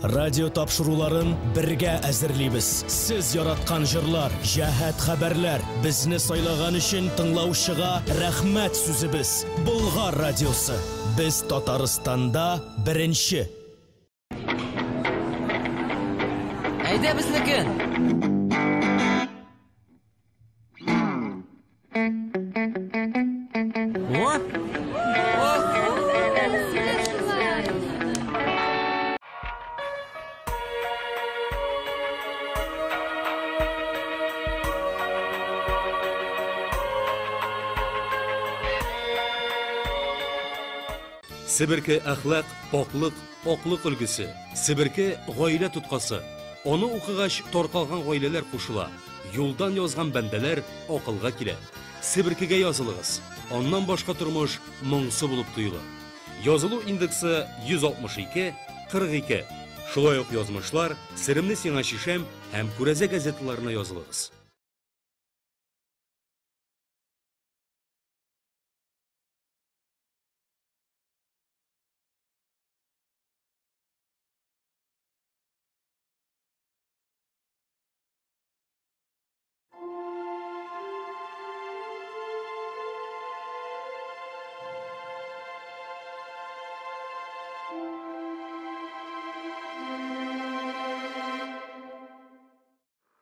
Радио тапшыруларын бергә әзерлибез. Сез яраткан җырлар, җәһәт хәбәрләр, безне сайлаган өчен тыңлаучыга рәхмәт сүзебез. Болгар радиосы. Без Татарстанда беренче. Әйдә безнекен. Сибирке әхлак, оклык үлгісі. Сибирке гаилә туткасы. Оны укыгач торкалган гаиләләр кушыла. Юлдан язган бәндәләр акылга килә. Сибиркегә язылыгыз. Оннан башка тормыш моңсу булып тоела. Язылу индексы 162-42. Шулай ук язмышлар, Сиремне сиңа шишәм һәм Күрәзә газеталарына язылыгыз.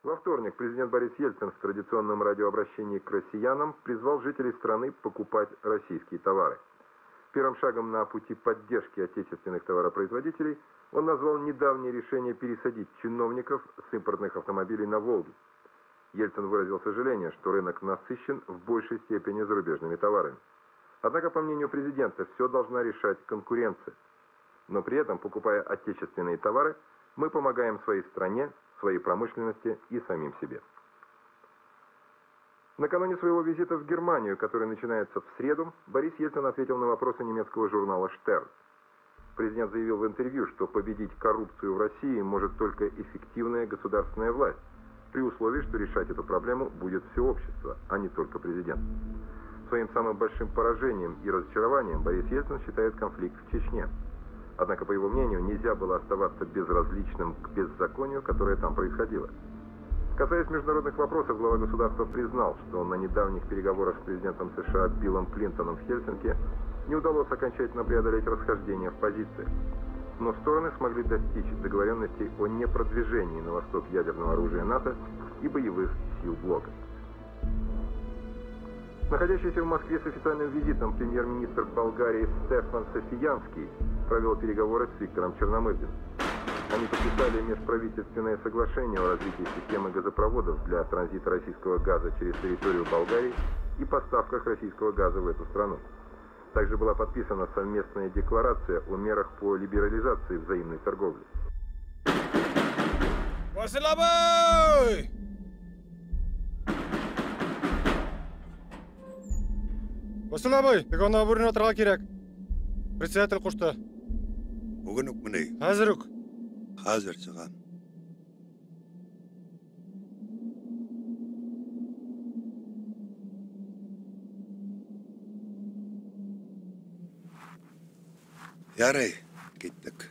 Во вторник президент Борис Ельцин в традиционном радиообращении к россиянам призвал жителей страны покупать российские товары. Первым шагом на пути поддержки отечественных товаропроизводителей он назвал недавнее решение пересадить чиновников с импортных автомобилей на «Волги». Ельцин выразил сожаление, что рынок насыщен в большей степени зарубежными товарами. Однако, по мнению президента, все должна решать конкуренция. Но при этом, покупая отечественные товары, мы помогаем своей стране, своей промышленности и самим себе. Накануне своего визита в Германию, который начинается в среду, Борис Ельцин ответил на вопросы немецкого журнала «Штерн». Президент заявил в интервью, что победить коррупцию в России может только эффективная государственная власть, при условии, что решать эту проблему будет все общество, а не только президент. Своим самым большим поражением и разочарованием Борис Ельцин считает конфликт в Чечне. Однако, по его мнению, нельзя было оставаться безразличным к беззаконию, которое там происходило. Касаясь международных вопросов, глава государства признал, что на недавних переговорах с президентом США Биллом Клинтоном в Хельсинки не удалось окончательно преодолеть расхождения в позициях. Но стороны смогли достичь договоренностей о непродвижении на восток ядерного оружия НАТО и боевых сил блока. Находящийся в Москве с официальным визитом премьер-министр Болгарии Стефан Софиянский провел переговоры с Виктором Черномырдиным. Они подписали межправительственное соглашение о развитии системы газопроводов для транзита российского газа через территорию Болгарии и поставках российского газа в эту страну. Также была подписана совместная декларация о мерах по либерализации взаимной торговли. Василабай, бегона бурын отырға керек. Председатель қошты. Бүгін үкміне? Қазір үк. Қазір шығам. Ярай, кеттік.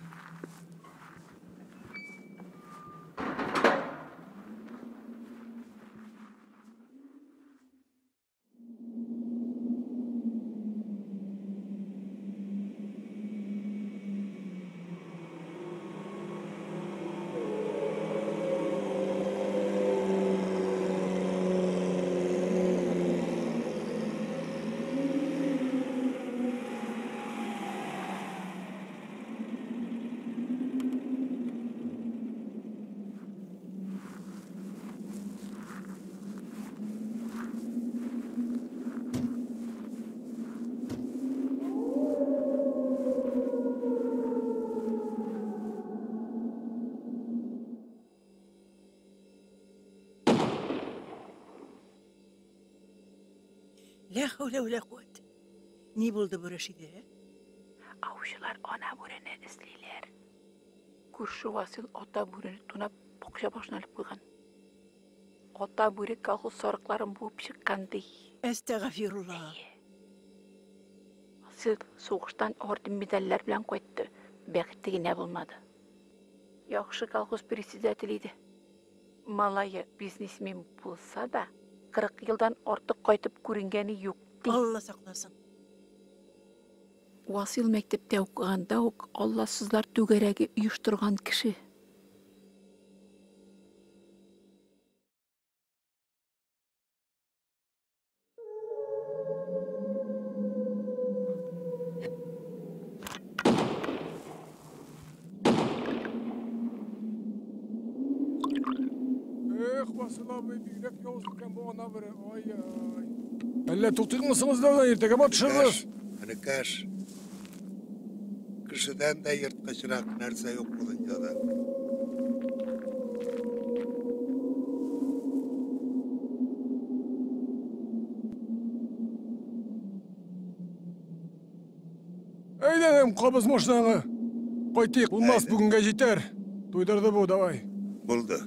La havle ve la kuvvet. Ne buldu bu Reşide? Avcılar ana burene izliler. Kurşu Vasil ota bureni tunap bokşa başına alıp koygan. Ota burek kalkı sarıkların buup çıkkandı. Estağfirullah. Vasil soğuştan ordun medaller bilen koydu. Bekittiği ne bulmadı. Яхшы колхоз председатель иде. Малайы бизнесмен булса да, 40 елдан артык кайтып күренгәне юк. Алла сакласын. Васил мәктәптә укыганда ук Алласызлар түгәрәге оештырган кеше. Васил abi büyük yolculuktan bu ana biri. Ay ay. Elle tutuk musunuz da ertege mi atışırız? Anakaş. Kışıdan da yırtkaçırak nerse yok buluncadan. Eyledim kabız moşnağını. Koytik, bulmaz bugün yeter. Duydurdu bu davay. Buldu.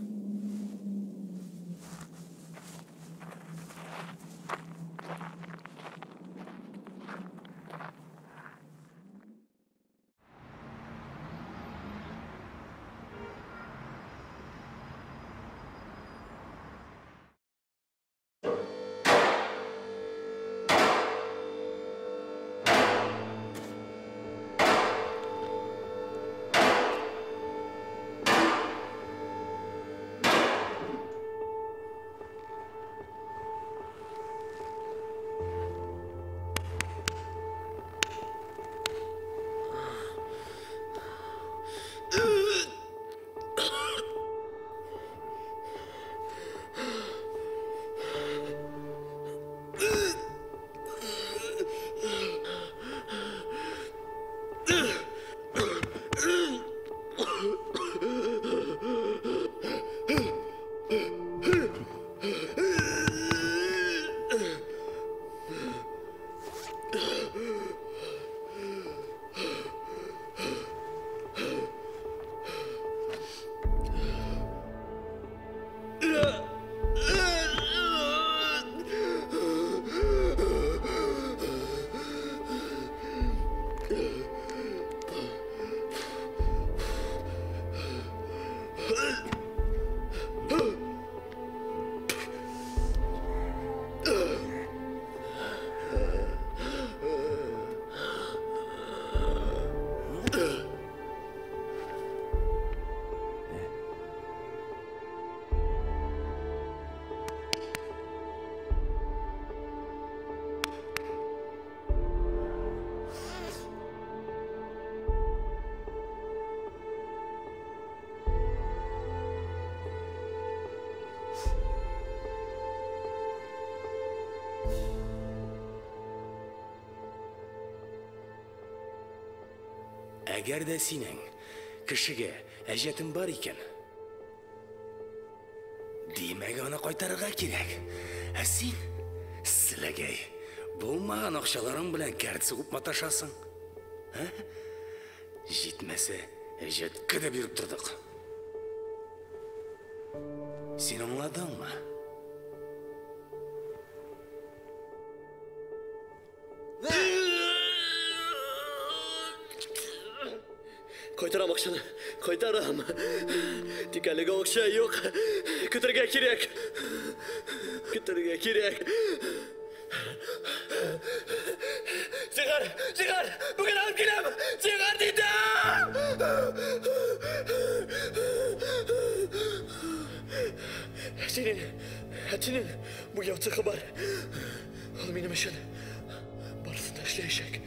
Әгәр дә синең кешегә әҗәтең бар икән, димәк аны кайтарырга кирәк. Ә син, силәгәй, булмаган акчаларың белән кәрт сугып маташасың. Җитмәсә, әҗәткә дә биреп тордык. Син аңладыңмы? Koytaram akşanı, koytaram. Dikenli okşa yok. Kütürge kirek. Kütürge kirek. Çıkar, çıkar. Bugün alıp girem. Çıkar dedim. Senin bu yaptığı haber. Oğlum benim için barısında işleyecek.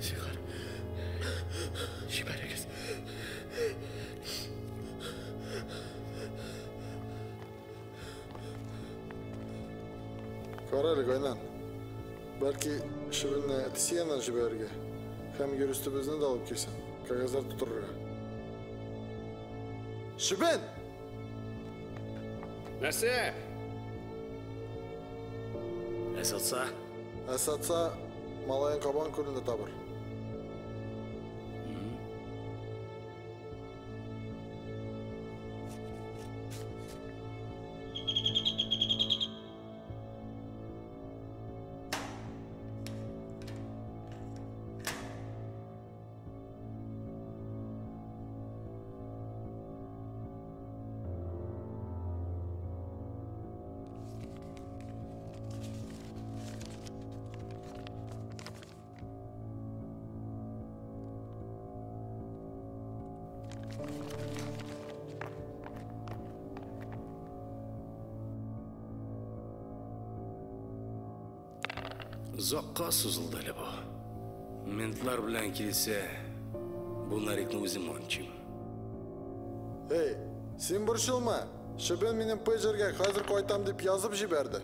Çıkar. Şiber kız. Qaraylik aynan. Belki şibinni tisiyandan jiberge. Hem yürüstübüzni de alıp kelsin. Kagazlar tutururga. Şibin! Nerse? Esatsa? Esatsa malayın kaban köründe tabır. Uzoqqa suzildi hali bu. Mentlar bilan kelsa, bu narikni o'zim olchim. Hey, sen burishilma. Shibin mening pajerga hozir qaytam deb yozib jiberdi.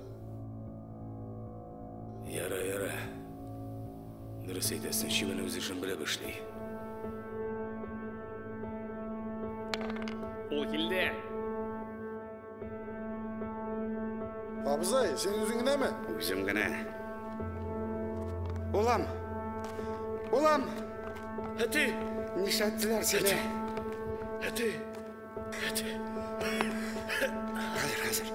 Yara. Durust aytasan, Shibin o'zi ishini bilib ishlaydi. O keldi. Abzay, sen o'zingnami? O'zimgina. Olam. Hadi. Nishlatdilar seni. Hadi. Hazır.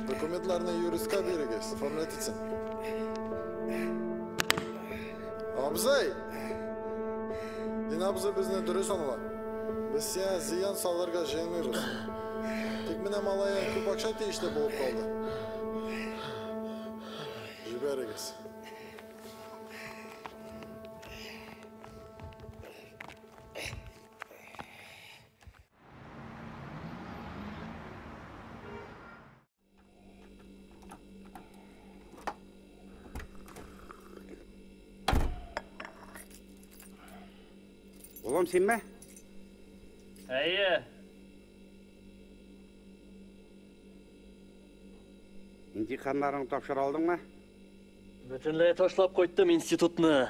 Dokumentlarni yuristga berasiz, format etsin. Abzay. Dinabzı bizni durust anla. Biz sen ziyan sallarga jelmaymiz. Tek mena malaya ko'p akşam deyishdi bo'lib qoldi. Jiberasiz. Oğlum sen mi? Әйе. İntikamlarını topşır aldın mı? Bütünlüğe taşlap koydum institutunu.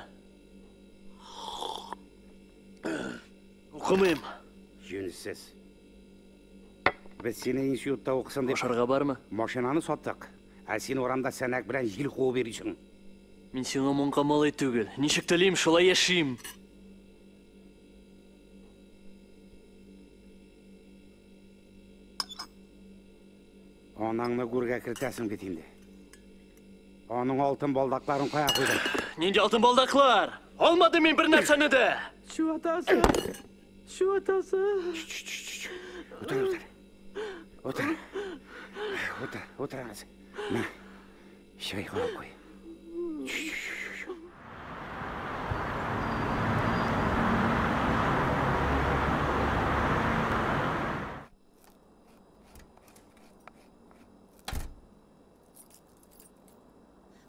Okumayım. Jönüssiz. Biz seni institutta okusun deb Başarıga var mı? maşinanı sattık. Sen oramda senek bilen jil kovu veriyorsun. Мен сиңа моңка малай түгел. Ничек телим, шулай яшим. Ananı gurga kirtesin bit indi. Onun altın baldaklarını koya koydum. Нинди алтын балдақлар? Алмадым мен бір нәрсені де. Şu atası. Otur anası. Ne? Şöyle koyalım koy.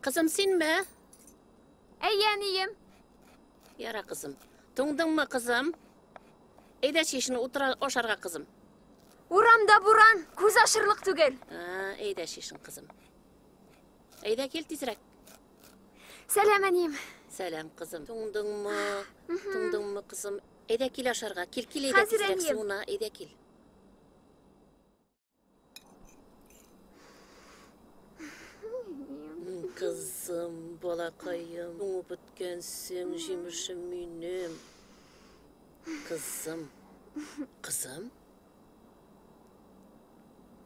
Kızım sen mi? Әйәнейім. Yara kızım. Туңдың mı kızım? Eyde şişini otura oşarga kızım. Урамда буран, көз ашырлық түгел. Eyde şişin kızım. Eyde gel tezrek. Сәлем әнейім. Selam kızım. Туңдың mı kızım? Eyde gel aşarga. Kil eyde Hazır tezrek eneyim. suuna. Eyde gel. Kızım, balakayım, tuğu bütkensün, jimüşüm benim. Kızım.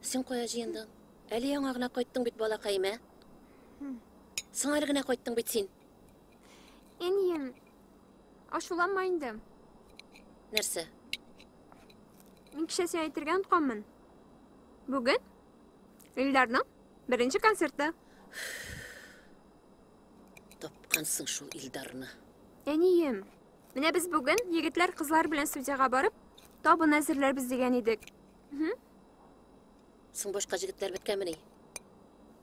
Sen koyacağından. Әлі яңағына қойттың бит балақайым, ә? Сыңарығына қойттың бит сен. Әнейім, ашуланмайындым. Нәрсе? Мен кеше сен әйтергә ұнтқанмын. Бүген Илдарның бірінші концерті. Тапқансың шул Илдарны. Әнейім, менә біз бүген егетләр қызлар белән студияға барып, табын әзерләрбез дигән идек. Сың башқа жігіттер біткәміне?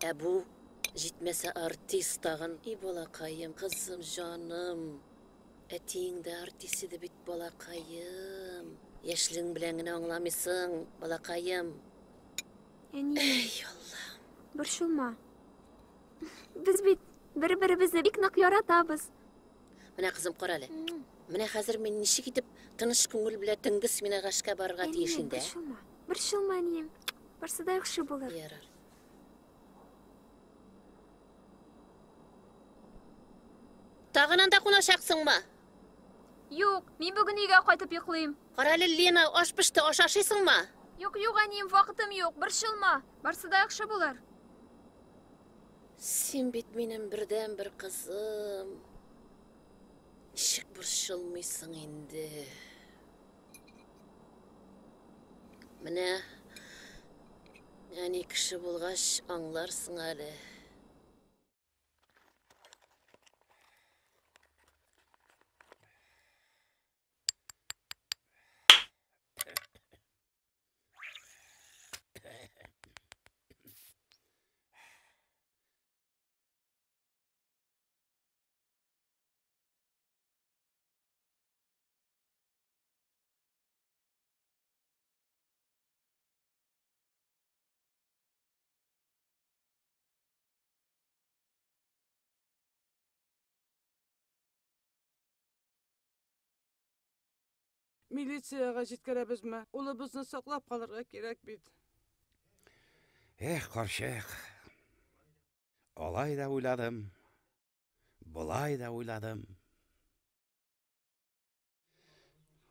Әбу, жетмәсә артист тағын. Балақайым, қызым, жаным. Әтейіңді артист еді бит балақайым. Яшілің біләңіне аңламайсың, балақайым. Әнейім, борчылма. Біз бит бір-бірімізді бик нык яратабыз. Менә қызым қаралы. Менә хәзер мен ничек итеп тыныш күңел белән тыңгыс мин ағашка барырга тиеш инде. Борчылма, әнейім. Барсы да яхшы булыр. Ярар. Тагын анда кунашаксыңмы? Юк, мин бүген өйгә кайтып йоклыйм. Каралы, Лена, аш пеште, аш ашыйсыңмы? Юк, әнейім, вакытым юк. Борчылма. Барсы да яхшы булыр. Сен бит минем бердән бер кызым. Ничек борчылмыйсың инде? Менә Әне кіші болғаш аңларсың әлі. Militsiyaya жеткеребезме? Улыбызны саклап калырга кирәк бит. Карчык. Алай да уйладым. Булай да уйладым.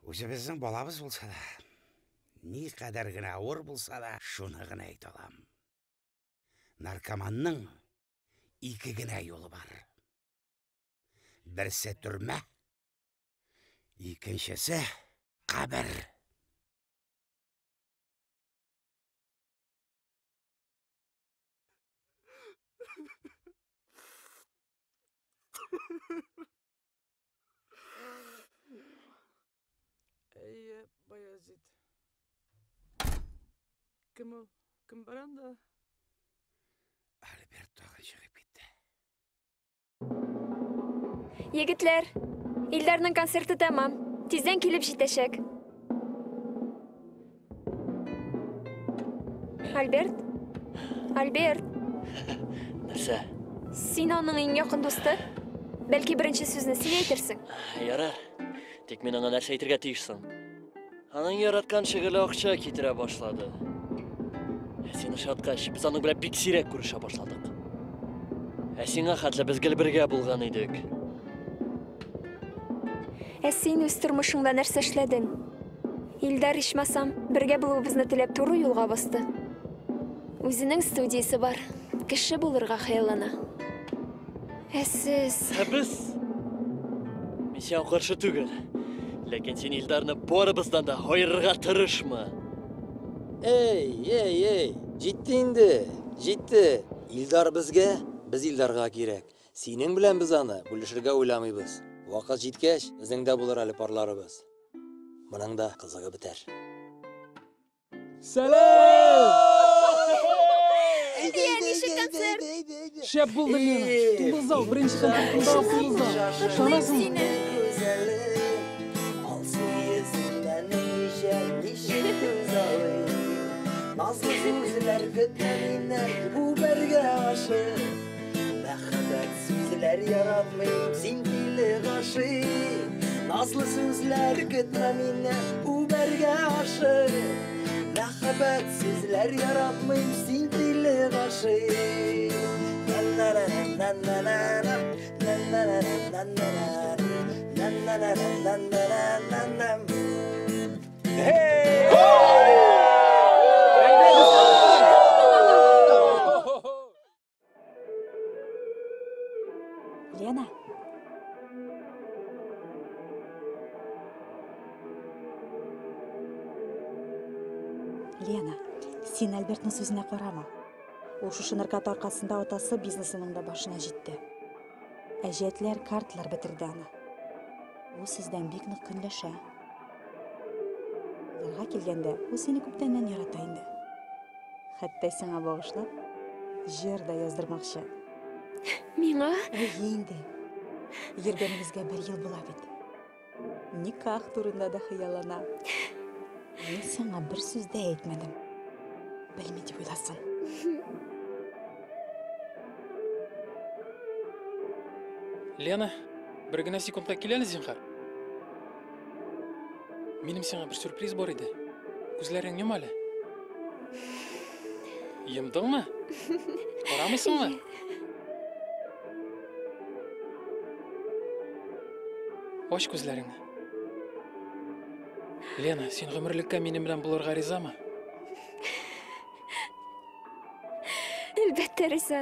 Үзебезнең балабыз булса да, ни кадәр генә авыр булса да, шуны гына әйтә алам. Наркоманның ике генә юлы бар. Берсе төрмә, икенчесе кабер. Әйе, Баязит. Кем ул? Кем бар анда? Альберт тагын чыгып китте. Егетләр, Илдарның концерты тәмам. Тиздән килеп җитәчәк. Альберт? Альберт? Нәрсә? Син аның иң якын дусты? Бәлки беренче сүзне син әйтерсең. Ярар. Тик мин аңа нәрсә әйтергә тиешсең. Аның яраткан шөгыле акча китерә башлады. Син ошаткач, без аның белән бик сирәк күрешә башладык. Сиңа хәтле без гел бергә булган идек. Син үз тормышыңда нәрсә эшләдең? Илдар ичмасам, бергә булуыбызны теләп туры юлга басты. Үзенең студиясе бар. Кеше булырга хыяллана. Сез... Без... Мин сиңа каршы түгел. Ләкин син Илдарны барыбыздан да айырырга тырышма. Эй, җитте инде, җитте. Илдар безгә, без Илдарга кирәк. Синең белән без аны бүлешергә уйламыйбыз. Вакыт җиткәч, безнең дә булыр әле парларыбыз. Моның да кызыгы бетәр. Сәлам! Нишек концерт? Шәп булды Лена. Тулызау, беренче концертында тулызау. Шанасың? Nazlı sözler götüründen bu berge aşık. Məhəbbət sözlər yaratmayım sintili qaşık. Nazlı sözlər götüründən bu berge aşık. Məhəbbət sözlər yaratmayım sintili qaşık. Hey! Лена. Лена, син Альбертның сүзенә карама. Ул шушы наркот аркасында атасы бизнесының да башына җитте. Әҗәтләр, картлар бетерде аны. Ул сездән бик нык көнләшә. Илдарга килгәндә, ул сине күптәннән ярата инде. Хәтта сиңа багышлап, җыр да яздырмакчы. Миңа? Инде. Йөргәнебезгә 1 ел була бит. Никах турында да хыяллана. Мин сиңа бер сүз дә әйтмәдем. Белми дип уйласын. Лена, бер генә секундка кил әле зинһар. Минем сиңа бер сюрприз бар иде. Күзләрең йом әле. Йомдыңмы? Карамыйсыңмы? Аш күзләреңне. Лена, син гомерлеккә минем белән булырга ризамы? Әлбәттә риза.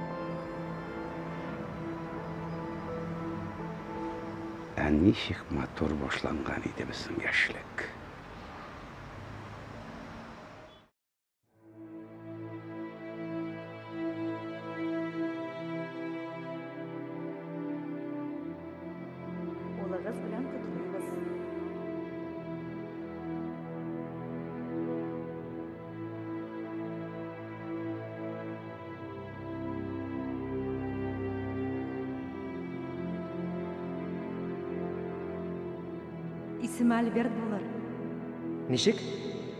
ничек матур башланган иде безнең яшьлек. Улыгыз белән котлыйбыз. Исем Альберт булыр. Ничек?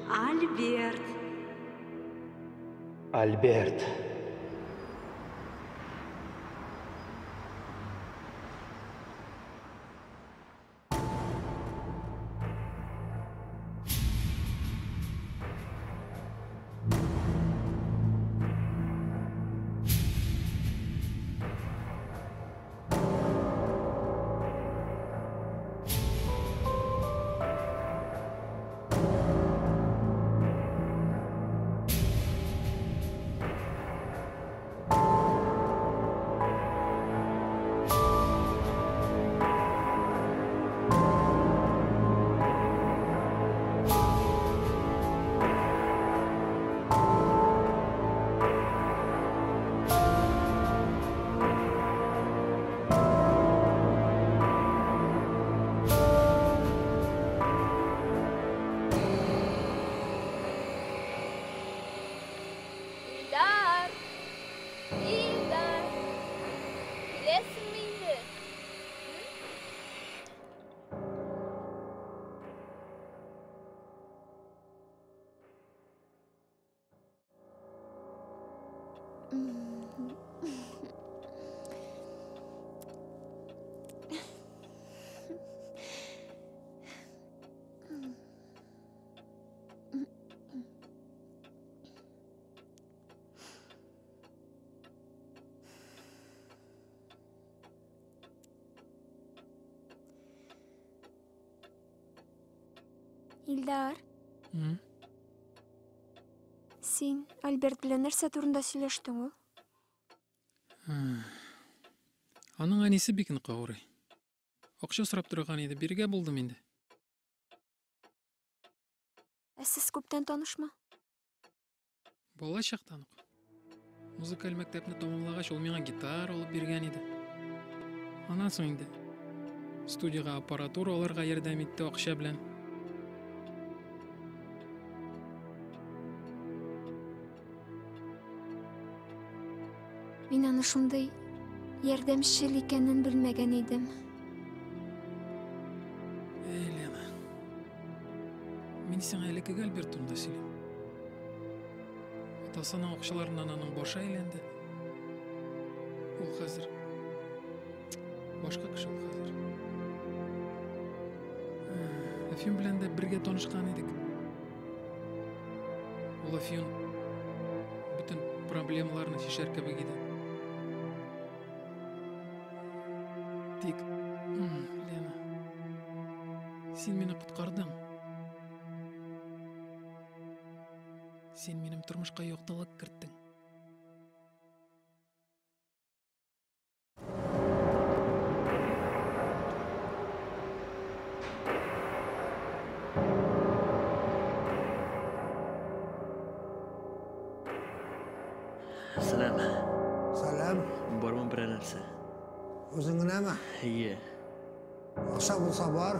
Альберт. Альберт. İldar! İldar! Bilesin miydi? Илдар, сен Альберт белән нәрсә турында сөйләштең ул? Аның әнисе бик нык авырый. Акча сорап торган иде, биргә булдым инде. Ә сез күптән танышма? Бала чактан ук. Музыкаль мәктәпне тәмамлагач, ул миңа гитара алып биргән иде. Аннан соң инде студияга аппаратура алырга ярдәм итте акча белән. Мин аны шундай ярдәмчел икәнен белмәгән идем. Лена, мин сиңа элекеге Альберт турында сөйлим. Атасының акчаларыннан аның башы әйләнде. Ул хәзер башка кеше ул хәзер. Афин белән дә бергә танышкан идек. Ул Афин бүтән проблемаларны шешәр кебек иде. Тик, Лена, син мине коткардың. Син минем тормышка яктылык керттең. Selam. Salam. Barman bir narsa. O'zing nima? Iye. Akşam bo'lsa bor.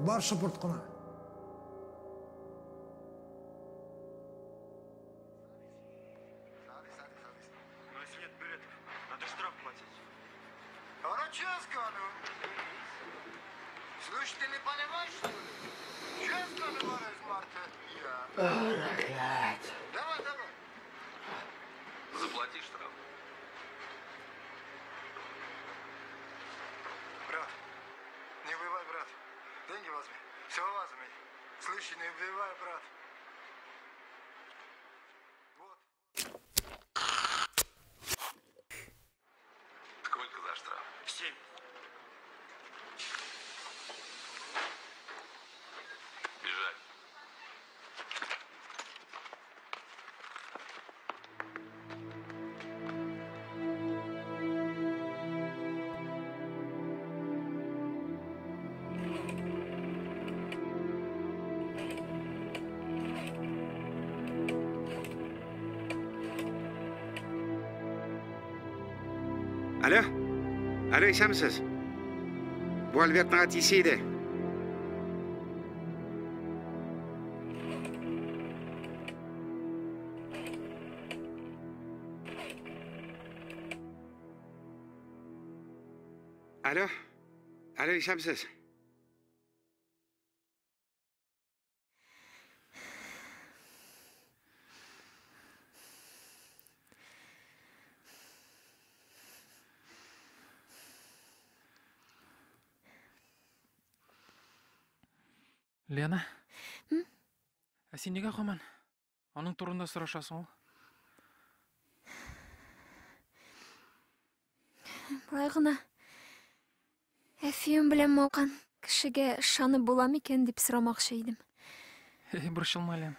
Bor shupurtqina. Свет билетов. Надо штраф платить. Рачевска, ну. Слушай, ты не понимаешь, что ли? Честно говорю, Марта, я. Давай, давай. Заплати штраф. Брат, не убивай, брат. Деньги возьми. Все возьми. Слышь, не убивай, брат. Сколько за штраф? 7. Бежать. Alo? Alo, eshitmisiz? Bu albatta tiyishadi. Alo? Alo, eshitmisiz? Lena? Sen nega qo'man? Оның турында сұрашасың ол? Былай гына. Әфием белән мақан кешегә ышанып буламы икән дип сорамакчы идем. Борчылма, Лена.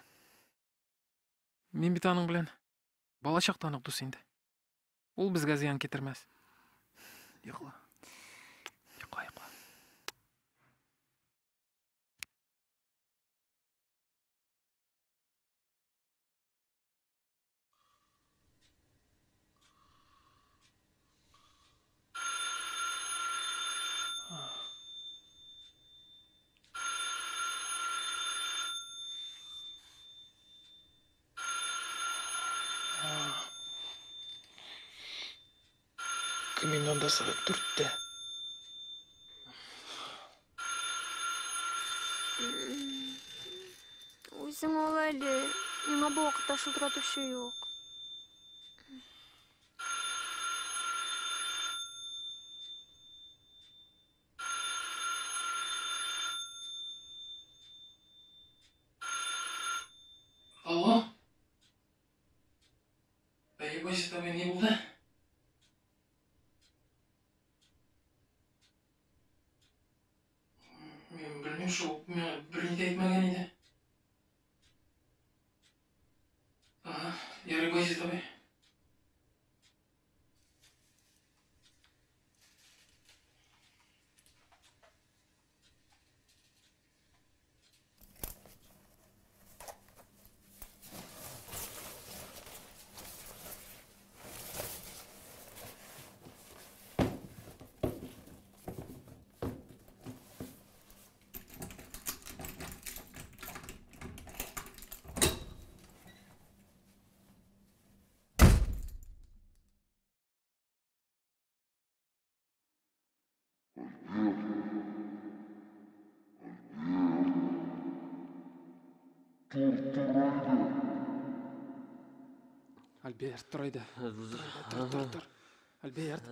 Мин бит аның белән бала чактан ук дус инде. Ул безгә зыян китермәс. Йокла. Йокла. Комендантда сағат 4-те. Үзең ал әле. Миңа бу вакытта шылтыратучы юк. Алло? Байбай, с тобой не булды? Мен білмеймін, шоу бірінде айтмаған еді. Ярыбай, с тобой. Альберт, тұр айда. Тұр. Альберт.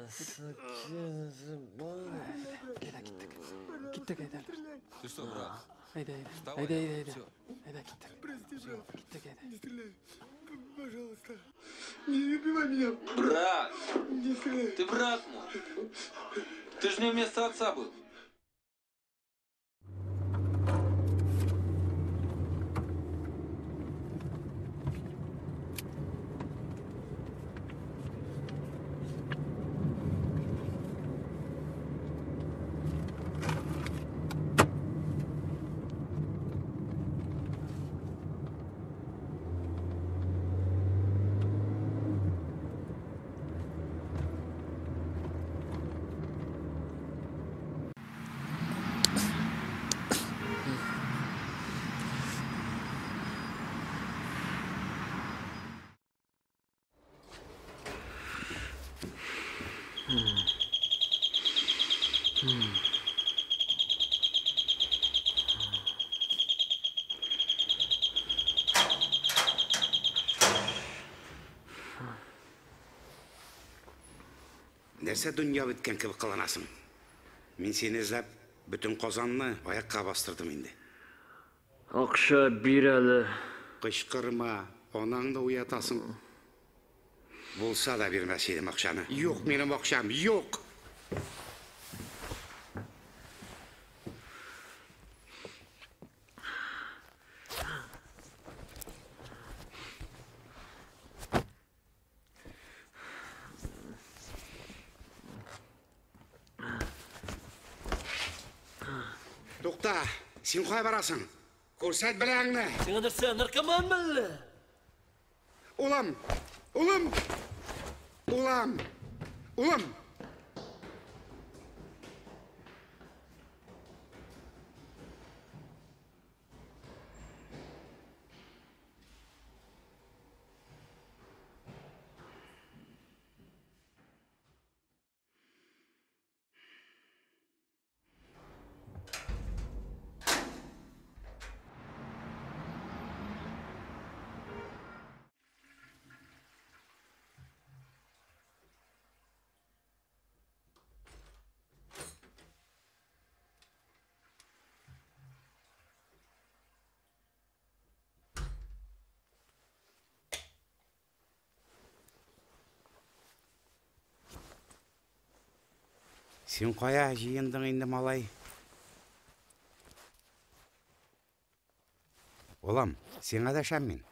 Кеттік, айда, Альберт. Ты что, брат? Айда. Вставай. Айда, кеттік. Прости, брат. Кеттік, айда. Не стреляй. Пожалуйста. Не убивай меня. Брат! Не стреляй. Ты брат мой. Ты же не вместо отца был. Нәрсе дүния біткен кебек қыланасың. Мен сені іздеп, бүтін қозанны аяққа бастырдым енді. Ақша бир әлі. Қышқырма, онаңды уятасың. Болса да бермес едім ақшаны. Жоқ, менің ақшам, жоқ. Тоқта, сен қой барасың? Көрсет біләңні. Сен адырса, наркоман мәлі? Улам! Сен қоя жиындың енді малай. Олам, сен адашам мен.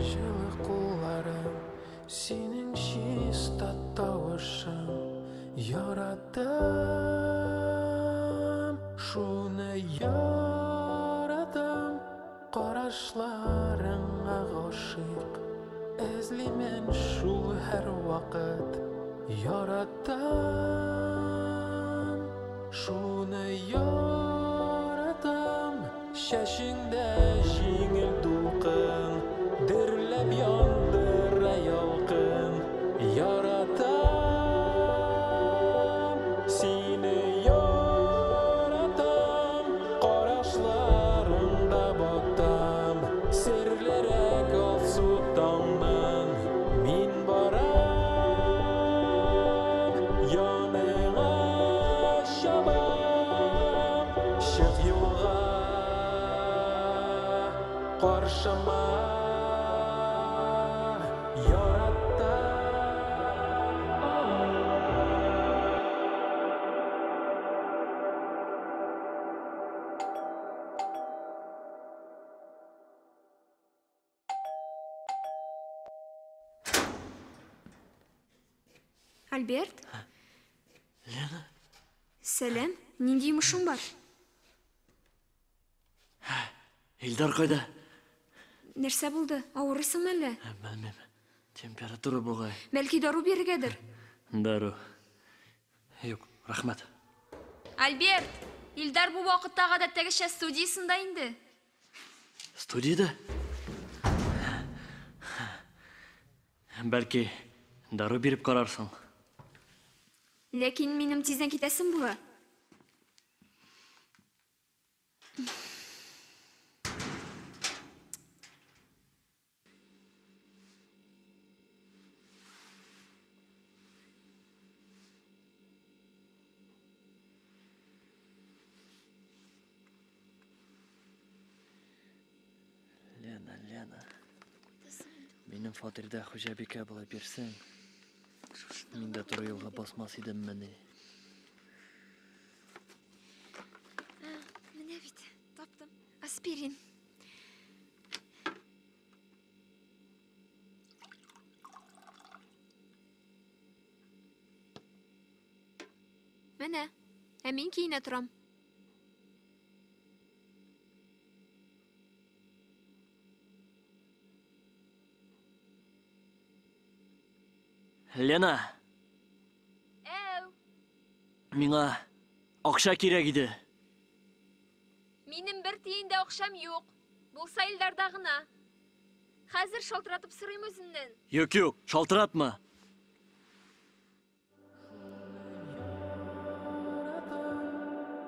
Жылы қоларым, сенің чиста тауышың, яратым, шуны яратым, қарашларыңа ғашық, әзлемен шул әр вақыт, яратым, шуны яратым, шашыңда жеңіл дулқын, дірләп яндыр аялқын, яратам, сені яратам, қарашларыңда бақтам, серлерек алсутамын, мен барам, яныңа шабам, шық юлға, қаршама. Альберт? Лена? Сәлем, нендей жұмышың бар? Илдар қайда? Нәрсе болды, ауырысың әлі? Білмем, температура болғай. Бәлки дару бергедір? Дару. Yok, рахмат. Альберт, Илдар бұл вақытта ғадаттағыша студиясында инді. Студияда? Бәлки дару беріп қарарсың. Ләкин менің тизден кетесім бұла. Лена. Менің фатирда хужабика бола берсең, мен де тұры елға басмас едім міне. Міне бит, таптым. Аспирин. Міне, мен кейіне тұрам. Лена. Әу. Миңа ақша керек еді. Менің бір тиінде ақшам жоқ. Болса Илдардағына. Қазір шалтыратып сұрайым өзіңнен. Yok, шалтыратма.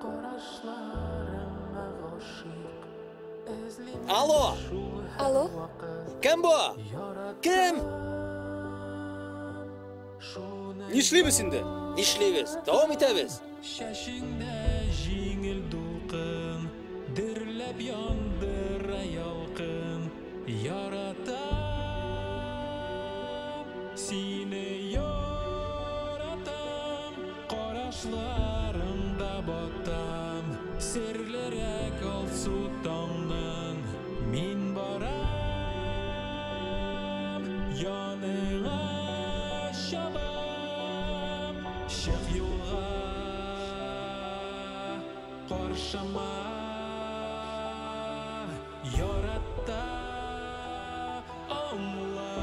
Қарашларыңа Алло! Алло? Кім bu? Кім? Нишлейбіз енді? Нишлейбіз? Давам етеміз. Шашыңда жеңіл дулқын, дірләп яндыра ялқын, яратам, сені яратам, қарашларыңда батам, серлерек алсу таңнан, мен барам, яныңа шабам, шық юлға қаршама, яратта аңла,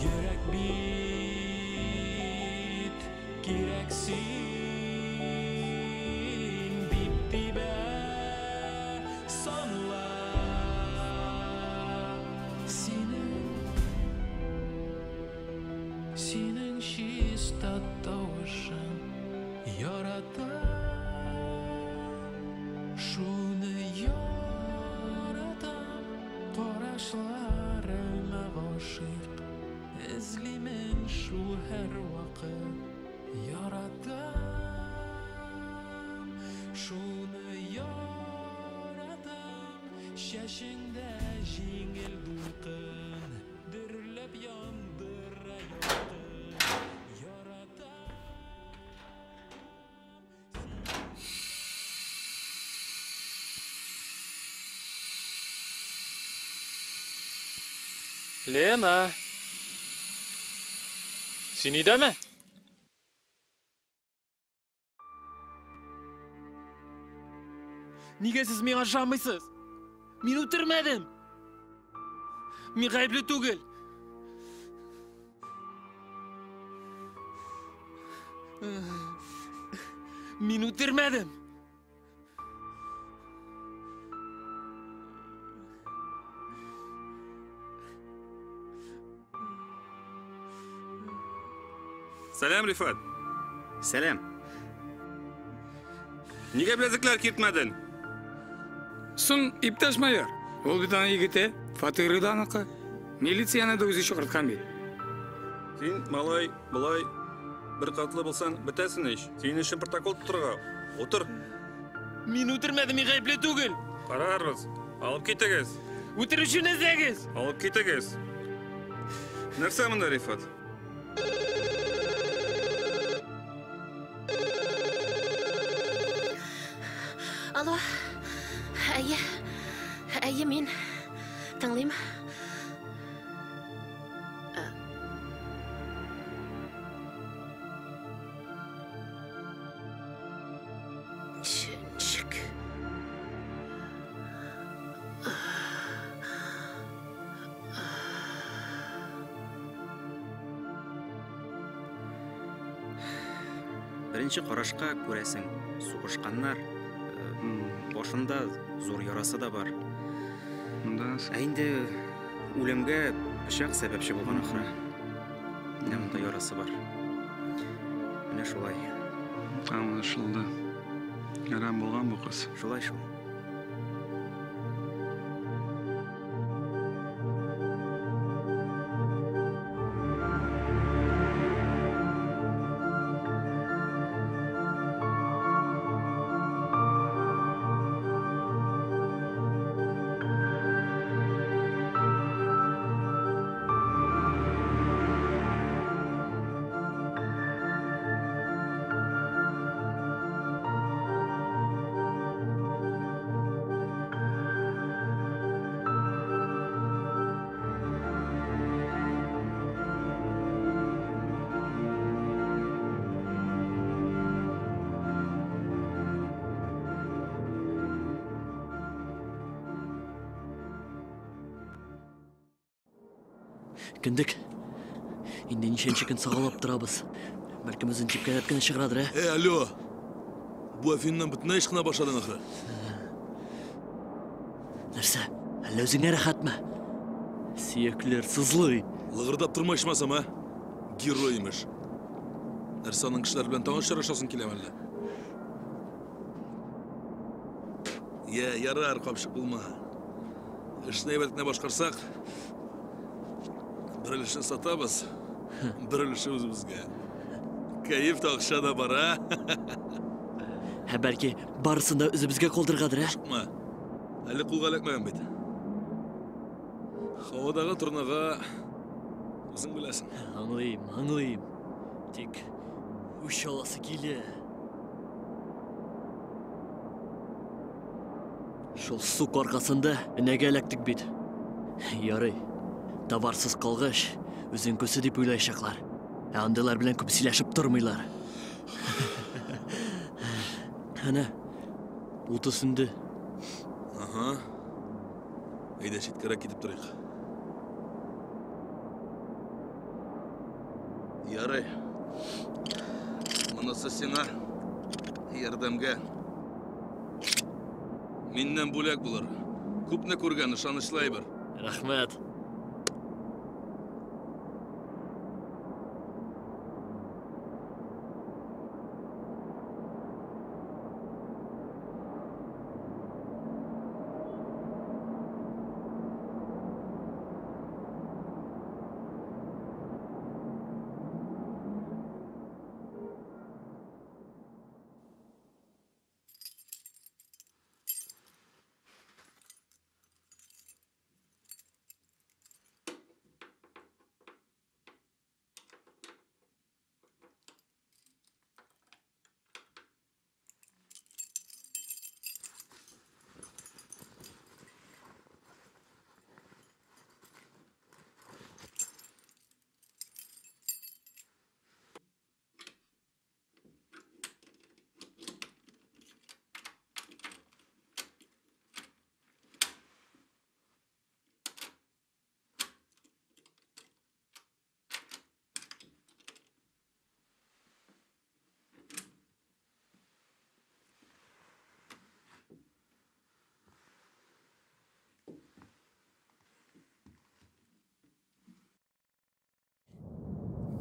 йөрәк бит кирәксин, дип-дибә санла, синең чиста тавышың яратам, шуны яратам, карашларыңа гашыйк, эзлимен шу һәр вакыт, яратам, шуны яратам, чәчеңдә җиңел дулкын, дөрләп яндыра ялкын, яратам. Lena. Sen uydami? Nega siz menga ishonmaysiz? Men o'tirmadim. Men g'aybli tugul. Men o'tirmadim. Selam Rifat. Selam. Nega bileziklar kiritmadin? Sun iptash mayor. Ol bir tane yigiti, Fatiri da anaqa. Militsiyani da o'zi chaqirtgan bey. Sen malay, bulay bir qatlı bo'lsan, bitasin ish. Sening ishing protokol tuturga. O'tir. Men o'tirmadim, men g'aybli tugul. Qararmiz. Olib ketagiz. O'tirishini izagiz. Olib ketagiz. Narsa bunda Rifat? Алло, әйе мен, тыңлайм. Шүншік. Бірінші қарашқа көресің, суғышқаннар, башында зор ярасы да бар. Әйінде өлемге пышақ сәбәпші болған ақыра. Мұнда ярасы бар. Міне шулай. Anlaşıldı. Yaran болған bu kız. Шулай шул. Күндік. Енді нешенші күн сағалап тұрабыз. Бәлкім өзін жіпке әткені шығырадыр, ә? Алло. Bu Афиннан бүтін ешқына башадың ақыры. Нәрсе, әлі өзіңе рахат ма? Сүйеклер сызлый. Лығырдап тұрмайшмасам, ә? Герой имеш. Әрсаның кішілер білен таңыз шарашасын келем әлі. Ярар, қапшық болма. Ішіне бәлкіне башқарсақ, бір ілішін сатабыз, бір іліші өзімізге. Кайф тақша да бар, а? Бәлки, барысында өзімізге қолдырғадыр, а? Шықма, әлі құлға әлекмәген бет. Хауадағы тұрнаға өзің білесің. Аңлайым. Тек үш аласы келе. Шол сук арқасында інеге әлектік бет. Ярый, табарсыз қалғаш, өзін көсі деп ойлайшақлар. Андылар білен көп силәшіп тұрмайлар. Әне, ұты сүнді. Аха. Әйді шеткері кетіп тұрайық. Ярый. Мұнысы сеңа ярдамға. Меннен бөлек бұлар. Көпні көргені шанышлай бір. Рахмет.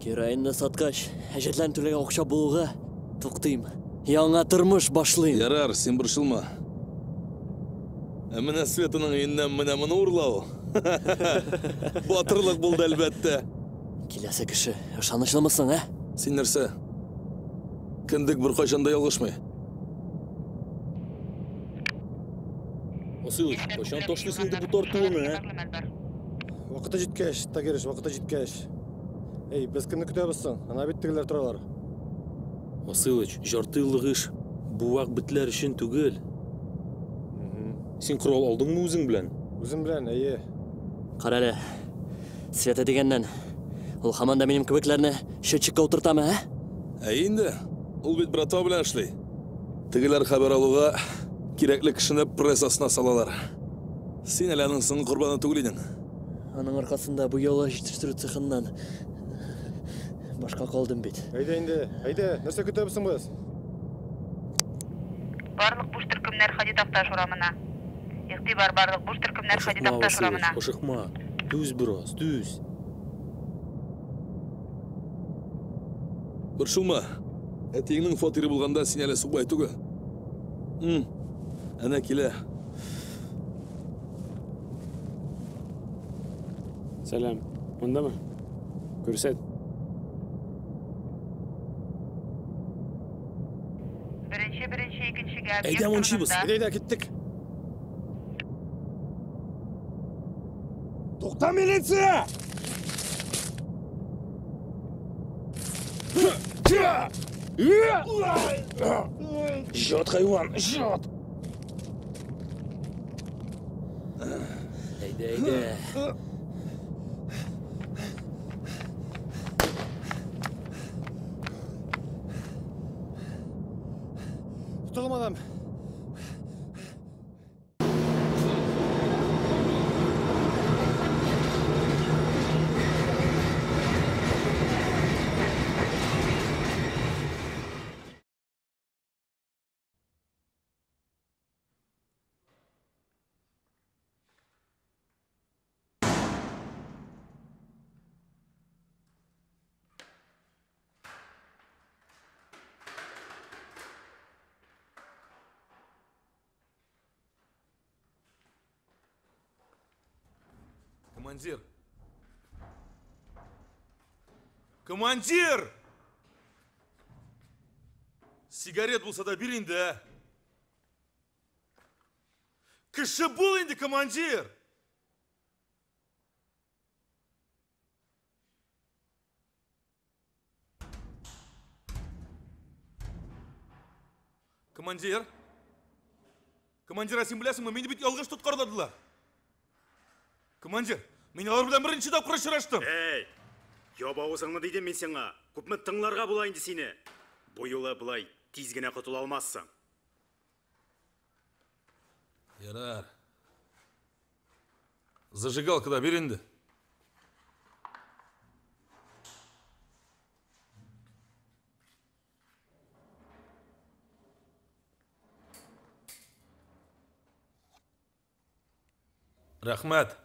Керайынны сатқаш, әжетлән төлеге оқша болуға тоқтайым. Яңа тұрмыш башлайым. Ярар, сен бұршылма. Әміне Светаның үйіннен міне мұны ұрлау. Батырлық болды әлбәтті. Келесі кіші, шанышылмысың, ә? Сен нәрсе? Кіндік бір қайшанда ялғышмай. Осылыш, қашан тошлысыңды бұ тортуыны, ә? Вақыты жеткеш, тагеріш, вақыты жеткеш. Эй, біз кімді күтебізсің? Ана биттігілер тұралар. Осылыч, жартылығы іш, бұвақ бітлер үшін түгел. Сен құрал алдың мұ өзің білән? Өзім білән, әйе. Қаралі, Света дегеннен, ол хаманда менің көбеклеріне шетчікке отыртамы, ә? Әйінді, ол бет братва білән ішлей. Тігілер хабар алуға кереклі кішіні прессасына салалар. Сен әләнің сыңы құрбаны түгілейдің. Аның арқасында бұл яла жетістіру цехынан башқа қалдым бет. Әйде, нәрсе күтебізсің біз? Барлық буш түркімнер хадит авташ урамына. Иқтибар барлық буш түркімнер хадит авташ урамына. Ошықма, düz biraz, düz. Бұршылма, әтеңнің фатирі болғанда сен әлі сұқпай түгі. Әне келе. Сәлем, мұнда ма? Көрсет. Бірінші, екіншіге объект Әйдем оншибыз. Әйде, кеттік. Тоқта милиция! Жот, хайван, жот! Әйде. Тұтылым адам. Командир! Командир! Сигарет болса да бер енді. Кіші бол енді, командир! Командир! Командир, сен білесің ма, мені бит алғаш тұтқарладылар. Командир, мен алар білен бірінші тапқыр шыраштым. Ей, yoba осаңны дейді мен сеңа, көпмет тыңларға бұлайынды сені. Бойылы бұлай тезгене құтыла алмассың. Ярар. Зажигалкада бер енді. Рахмет.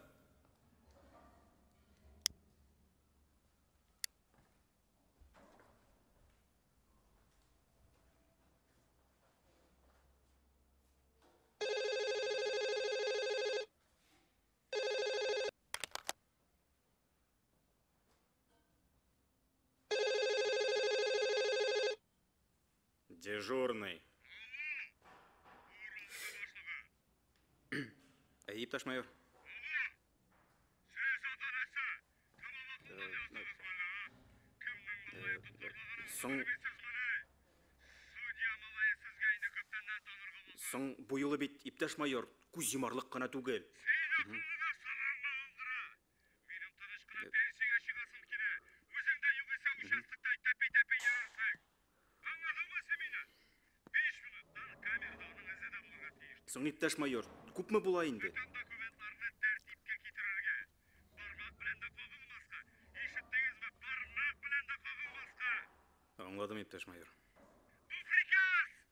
Дежурный. Ипташ майор. Соң бұйылы бет ипташ майор көз жұмарлық қана түгел. Соң ипташ майор, көп мі бұлайынды? Аңладым, ипташ майор.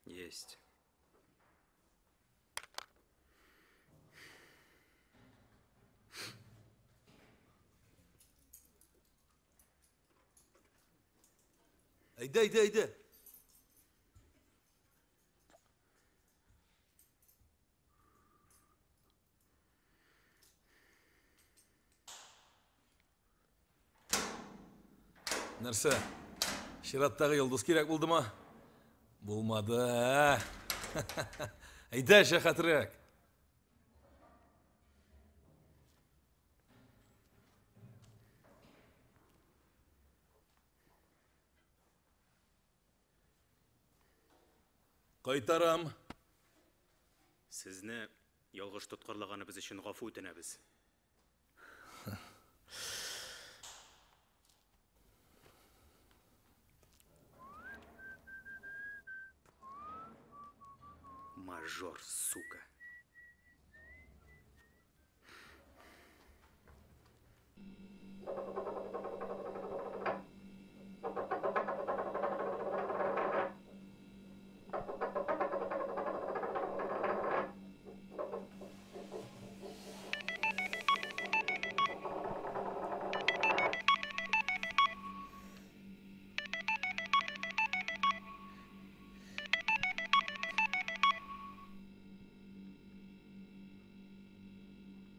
Есть. Ayda. Нәрсе? Шираттағы йолдыз керек болды ма? Болмады. Ayda шақатырак. Қайтарам. Сізні ялғыш тұтқарлағаны біз үшін ғафу өтінеміз. Мажор, сука.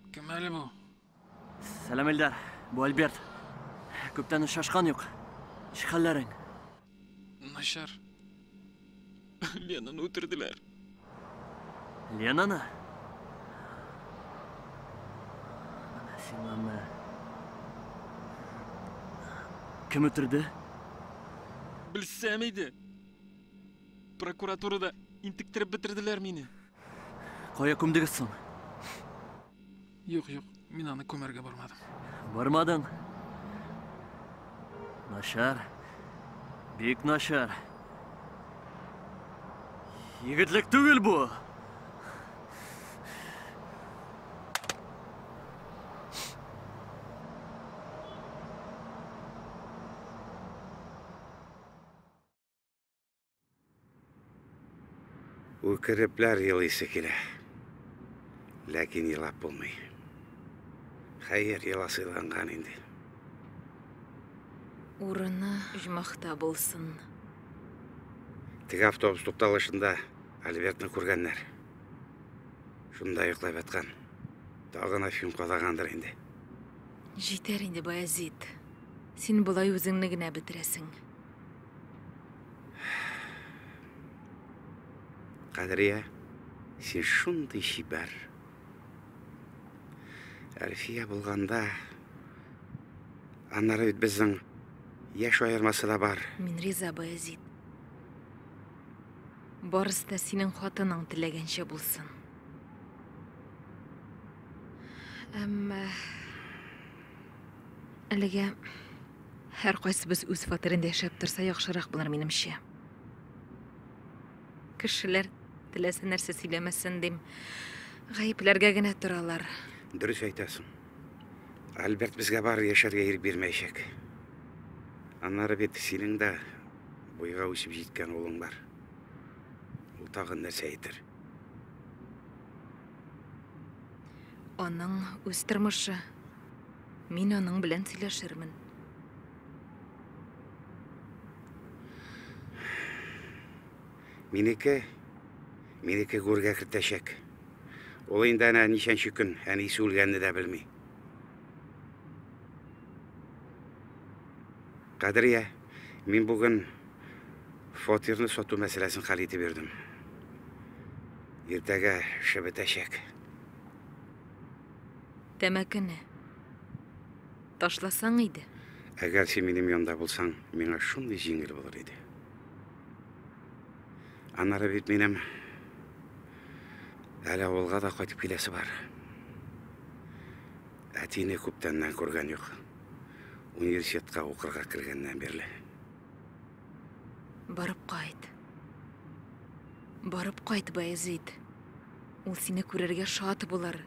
Кім әлі бұл? Сәлем Эльдар, бұл Альберт. Көптен шашқан yok. Шықаларың. Нашар. Ленаны өтірділер. Ленаны? Сен аны... Кім өтірді? Білсем еді. Прокуратурада интіктіріп бітірділер мені. Қоя көмдігісің? Yok, мен аны көмерге бармадым. Бармадың? Нашар. Бек нашар. Егітлік түгіл бұл. Өкіріплер елесі келе. Ләкин елап болмай. Хайыр еласыланған енді. Урыны жұмақта болсын. Тік автобус тоқталышында Альбертны көргенлер. Шында ұйықлап атқан. Тағына фильм қадағандыр енді. Жетер инде Баязит. Сен бұлай өзіңні генә бетерәсең. Кадрия, сен шундый шибәр. Әлфия булганда, аннары бит безнең яшь аермасы да бар. Мин риза, Баязит. Барысы да синең хатының теләгәнчә булсын. Әмма әлегә һәр кайсыбыз үз фатирында яшәп торса яхшырак булыр минемчә. Кешеләр теләсә нәрсә сөйләмәсен дим, гаепләргә генә торалар. Дөрес әйтәсең. Альберт безгә бар яшәргә ир бирмәячәк. Аннары бит синең дә буйга үсеп җиткән улың бар. Ул тагын нәрсә әйтер? Аның үз тормышы. Мин аның белән сөйләшермен. Минеке гүргә кертәчәк. Ул инде әнә ничәнче көн әнисе үлгәнне дә белми. Кадрия, мин бүген фатирны сату мәсьәләсен хәл итеп бирдем. Иртәгә эше бетәчәк. Тәмәкене ташласаң иде. Әгәр син минем янда булсаң, миңа шундый җиңел булыр иде. Аннары бит минем әле авылга да кайтып киләсе бар. Әтине күптәннән күргән юк. Университетка укырга кергәннән бирле. Барып кайт. Барып кайт, Баязит. Ул сине күрергә шат булыр.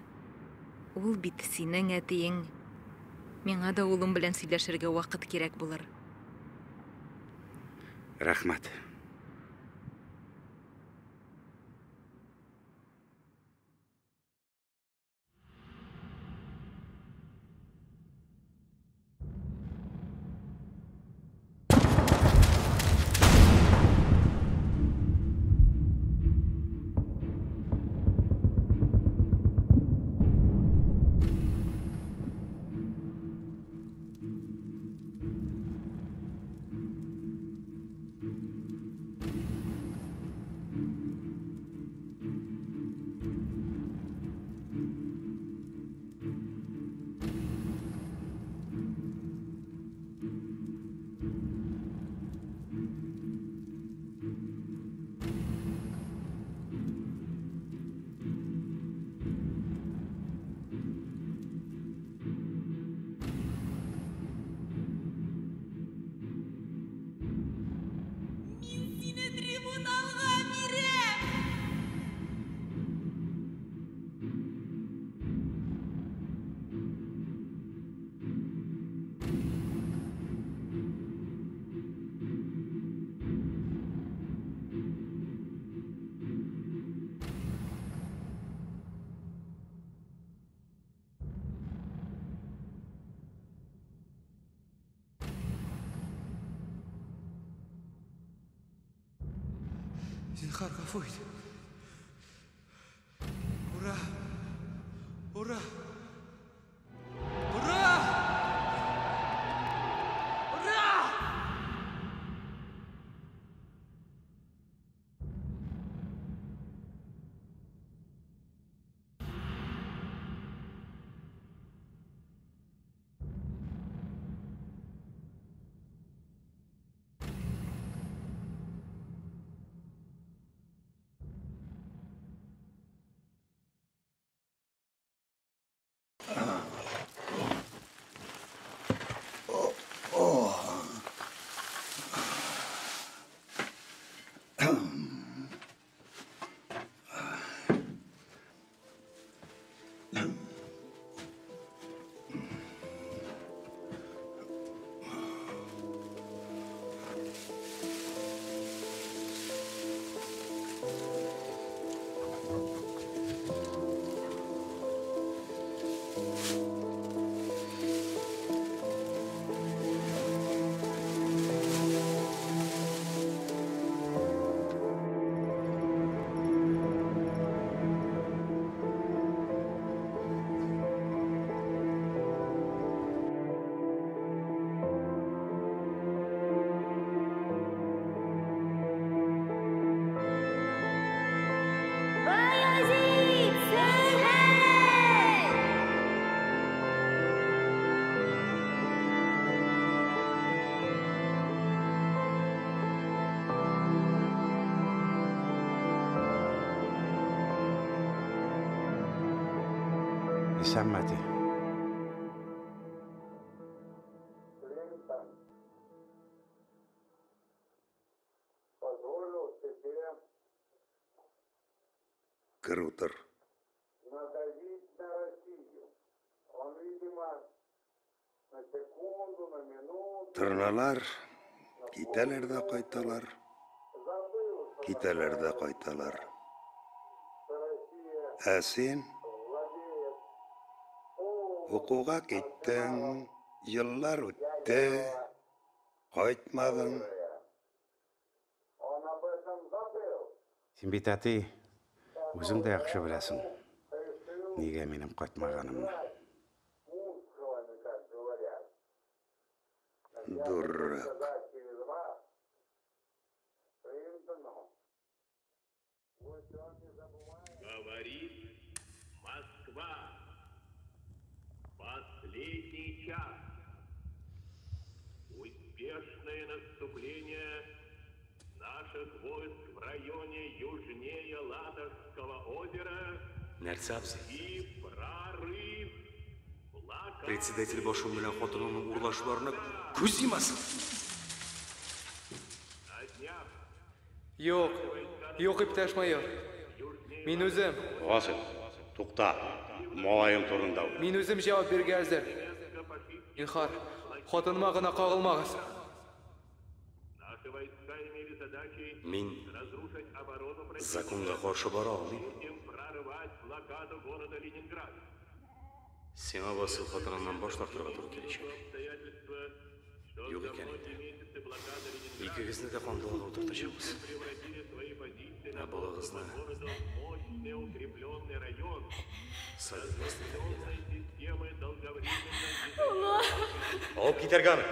Ул бит синең әтиең. Миңа да улым белән сөйләшергә вакыт кирәк булыр. Рәхмәт. Зинхар, ғафу ет. Ура! Ура! Ура! Ура! Исәммәти. Крутер. Надавить на Россию. Он, видимо, на секунду, на минуту. Тырналар, китәләр дә кайталар. Китәләр дә кайталар. Ә син укуга киттең, еллар үтте, кайтмадың. Син бит әти, үзең дә яхшы беләсең. Нигә минем кайтмаганымны? Дурак. Говорит Москва. Последний час. Успешное наступление наших войск в районе южнее Ладожского озера и прорыв Председатель башым белән хатынының урлашуларына күз йымасын. Юк, иптәш майор. Мин үзем. Васил, тукта. Малайым турында. Мин үзем җавап бирергә әзер. Инхар, хатыныма гына кагылмагыз. Мин законга каршы бара алмыйм. Сиңа Васил хатыныннан баш тартырга туры киләчәк. Юк икән инде. Икегезне дә кандалга утыртачакбыз. Ә балагызны алып китәргәме?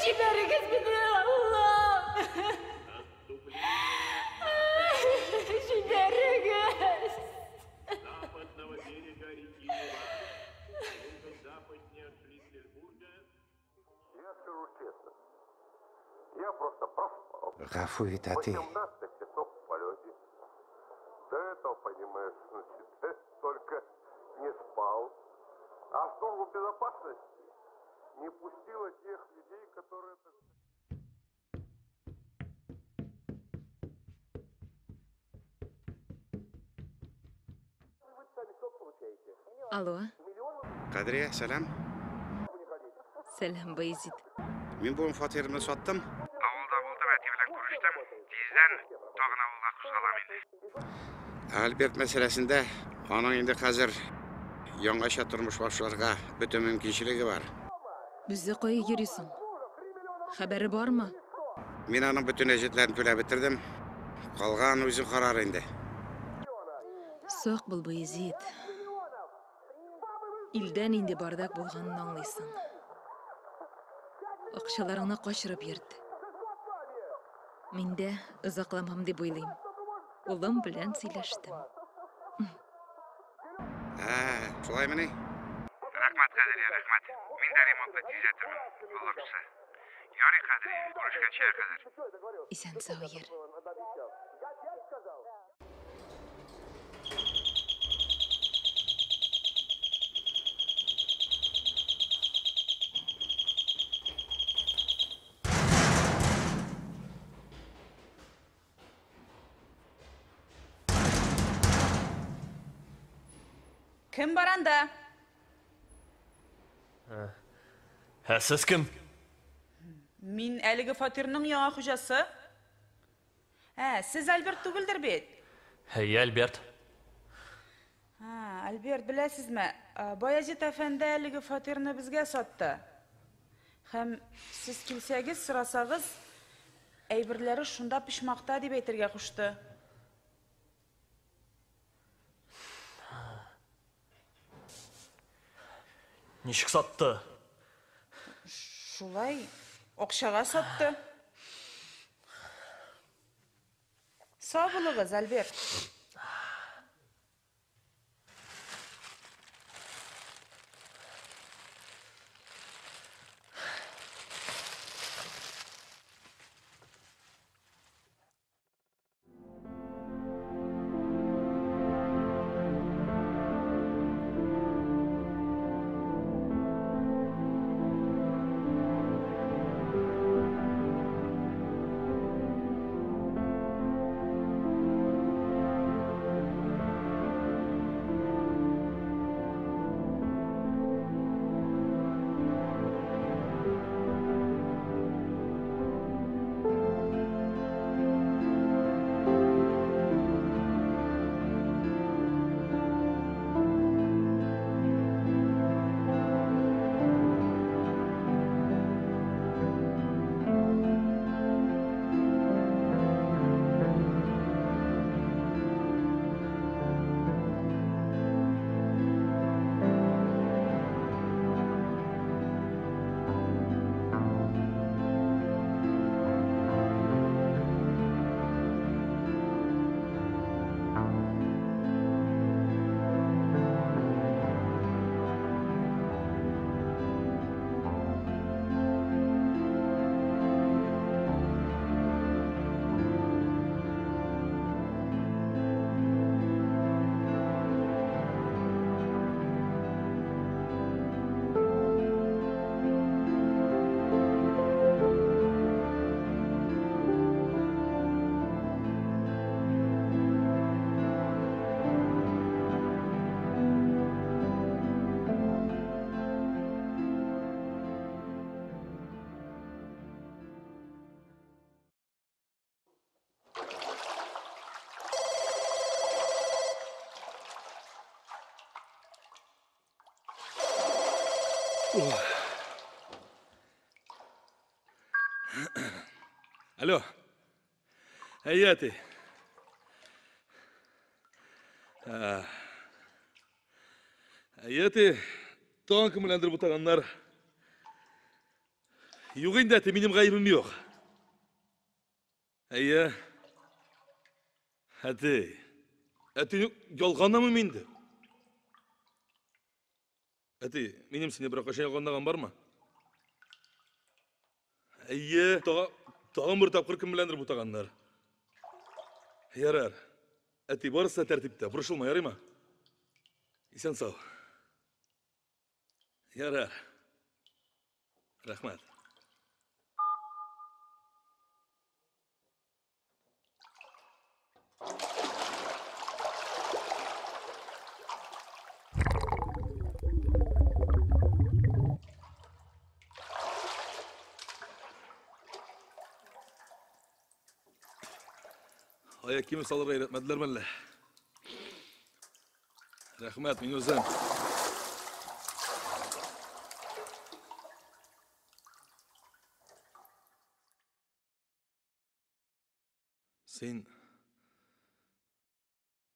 Җибәрегез мине, Аллаһ! Җибәрегез! Я просто проспал. Гафу ит, әти. 17 часов в полете. До этого, понимаешь, значит, только не спал. А служба безопасности не пустила тех людей, которые... Вы сами что получаете? Алло, Кадрия, сәлам. сәлам Баязит. Мин бүген фатирымны саттым. Авылда булдым, әти белән күрештем. Тиздән тагын авылга кузгалам инде. Альберт мәсьәләсендә аның инде хәзер яңаша тормыш башларга бөтен мөмкинчелеге бар. Бездә кая йөрисең? Хәбәре бармы? Мин аның бөтен әҗетләрен түләп бетердем. Калган үзе карар инде. Сак бул Баязит. Илдән инде бардак булганын аңлыйсың. Акчаларыңны качырып йөрт. Мин дә озакламам дип уйлыйм. Улым белән сөйләштем. Шулаймыни? Рәхмәт, Кадрия, рәхмәт. Мин дә ремонтны тизәтермен. Аллабса. Ярый, Кадрия, күрешкәнчә кадәр. Исән сау йөр. Кем бар анда? Сез кем? Мин әлеге фатирның яңа хуҗасы. Сез Альберт түгелдер бит? Альберт. Альберт, беләсезме? Баязит әфәнде әлеге фатирны безгә сатты. Һәм сез килсәгез, сорасагыз, әйберләре шунда пишмакта дип әйтергә кушты. Ничек сатты? Шулай, акчага сатты. Сау булыгыз, Альберт. Алло. Әйяти. Әйяти, тоң кімілендір бұтағанлар. Юғын дәті, менің ғайбым yok. Әйя. Әті. Әті, ялғанна мы менді? Әті, менің сіне бір қашан ялғандаған бар ма? Әйе, тағын бір тапқыр кімілендір бұтағанлар. Ярар. Әті, барысы тәртіпті, бұрышылма, ярай ма? Исен сау. Ярар. Рахмат. Ayak kimi salır gayretmediler benimle. Rahmet, min özlem. Sen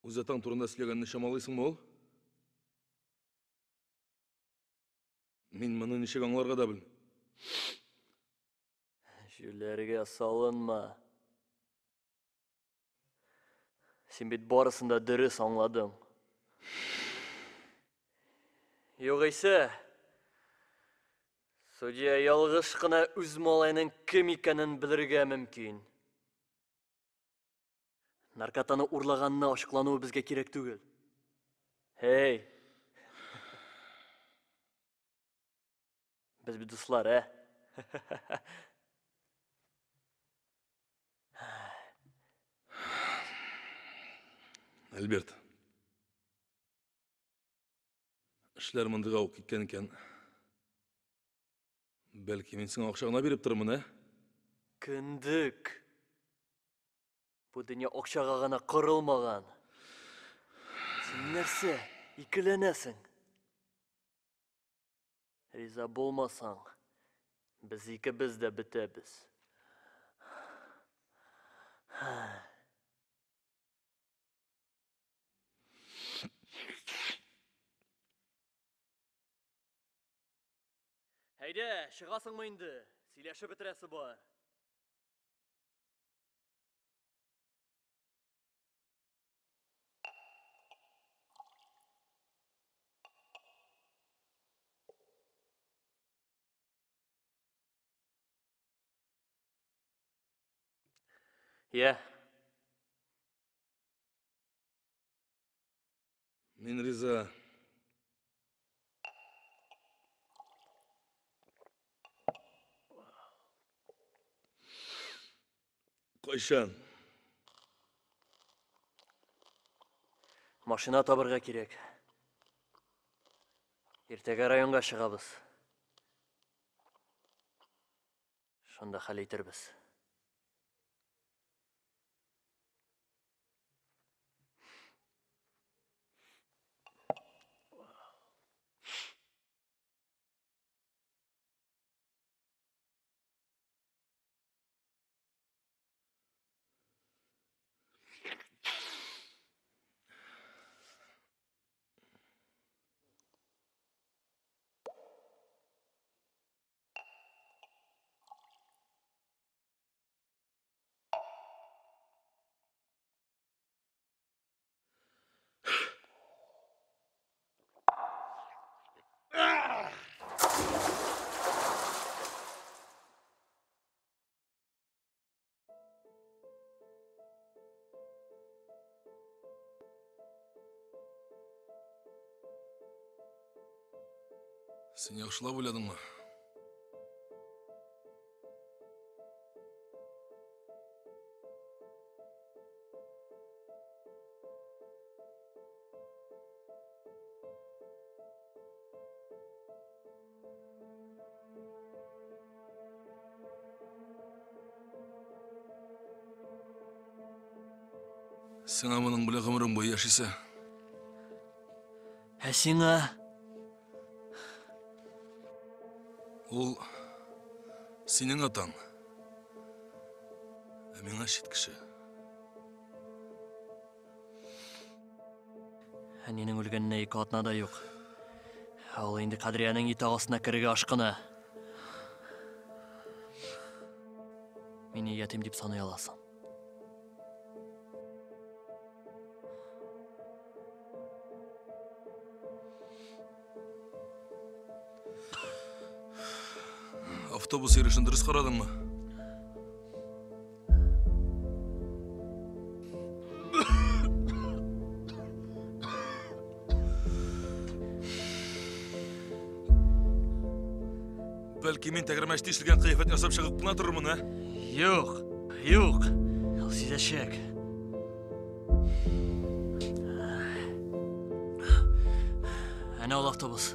uzatan turunda silegen nişamalıysan mı ol? Min bunu nişek anlarga da bilin. Şülerge salınma. Sen bit barısında dürüst anladın. Yok ise, судья ялгыш кына үз малайның кем икәнен белергә мөмкин. Наркотаны урлаганны ачыклануы безгә кирәк түгел. Hey! Без бит дуслар, Альберт. İşler mındığa ok gitken iken. Belki men sana akşağına berip turmун, Кіндік. Bu dünya okşağa gana kırılmagan. Sen nerse, ikilenesin. Riza bolmasan, biz ikimiz de bitemiz. Haydi, çıgasın mı indi? Sileşip bitiresi var. Ya. Men riza. Koşan. Машина табырга керек. Ертеге районга чыгабыз. Шонда хал итербиз. Sen yaxşılab oyladın mı? Sen amının bile ömrün boyu yaşaysa. Сиңа Ol senin atan. Миңа шет кіші. Әненің өлгеніне екі атна да жоқ. Ал енді Қадырияның ит ағасына кіріге ашқыны. Мені ятим деп санай аласың. Автобус ерішін дұрыс қарадың ма? Бәлки мен тәгірмәшті ішілген қияфет жасап шығып қына тұрмын, ә? Жоқ, жоқ. Ал сизәшек. Әне ол автобус.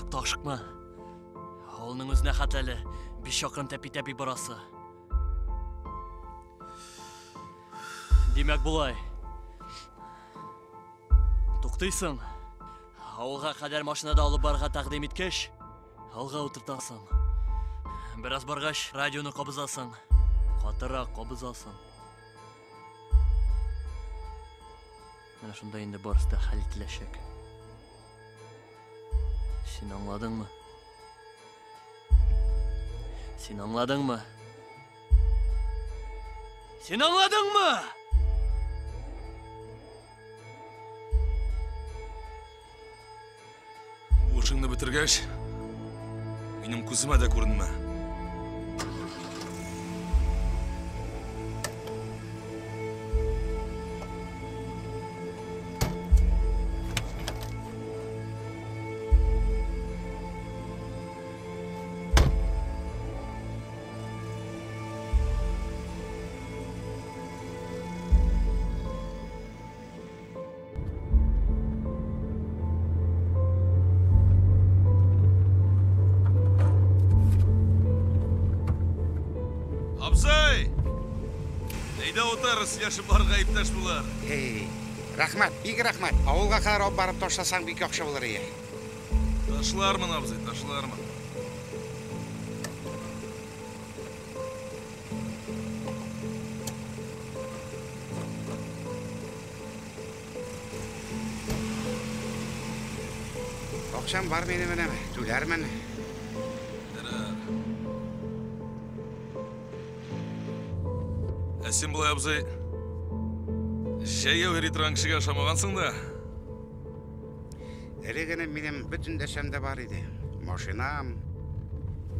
Тоқтақ шықма. Ауылының өзіне қатәлі 5 шақырым тәпи-тәпи барасы. Демек бұлай. Тоқтайсың. Ауылға қадар машинада алып барға тақдим еткеш, алға отыртасың. Біраз барғаш радионы қобызасың. Қатырақ қобызасың. Мен шында енді барысты хәл етілешек. Сен аңладың мы? Сен аңладың мы? Сен аңладың мы? Ошыңды бітіргәш, менің көзіме де көрінме. Абзай! Нейді отар, сілеші барға иптәш бұлар. Рахмат, бик рахмат. Ауылға қадar алып барып ташласаң бик яқшы болар ие. Ташлармын, абзай, ташлармын. Оқшам бар мені мінеме, төләрмін. Сен бұлай, абзай, жайға веритіран кішіге шамағансың да? Әлегені менің бүтін дәшемде бар еді. Машинам,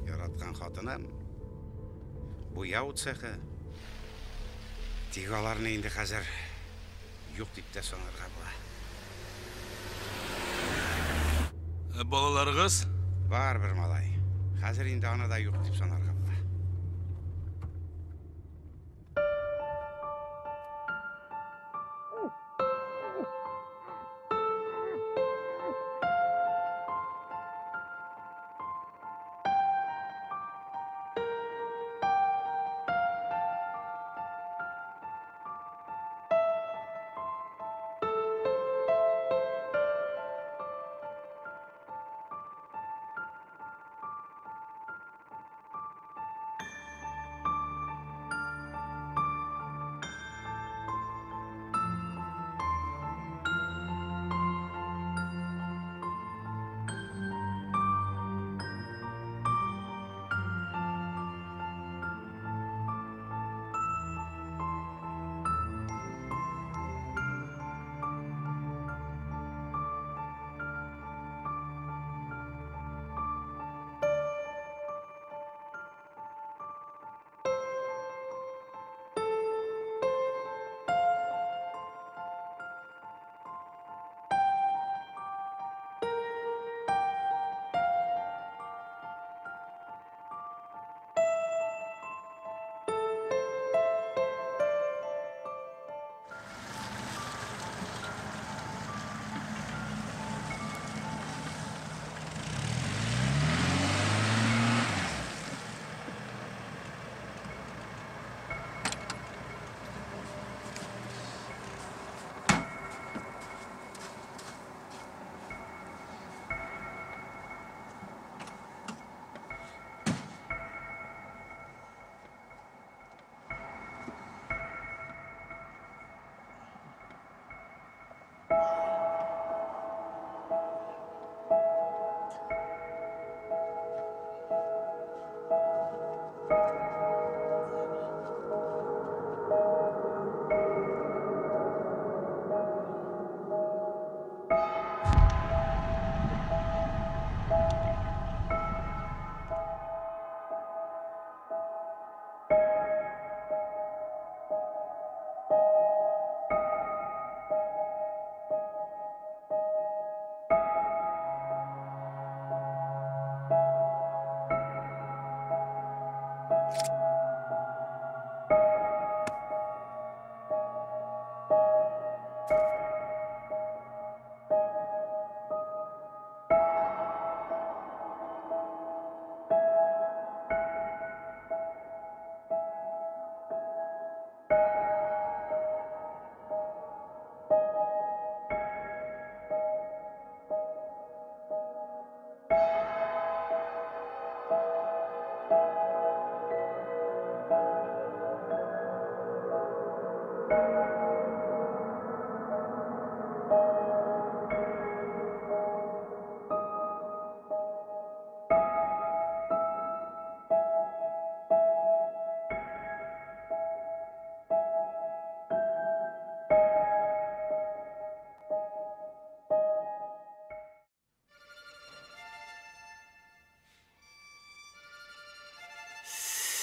яратқан қатыным, бұяу цехы. Тигаларын енді қазір жоқ деп те сонарға бұла. Балаларығыз? Бар бір малай. Қазір енді анада жоқ деп сонарға бұла.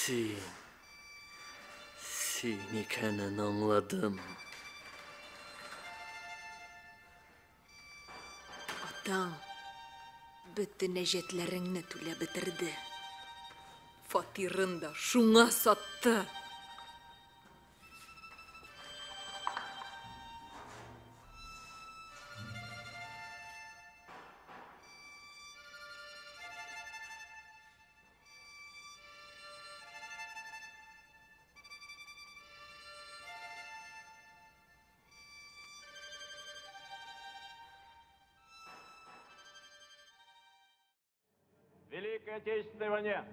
Sen ikanin anladım. Атаң bütün ejetlerini tüle bitirdi. Фатирын да шуңа сатты. Великой Отечественной войне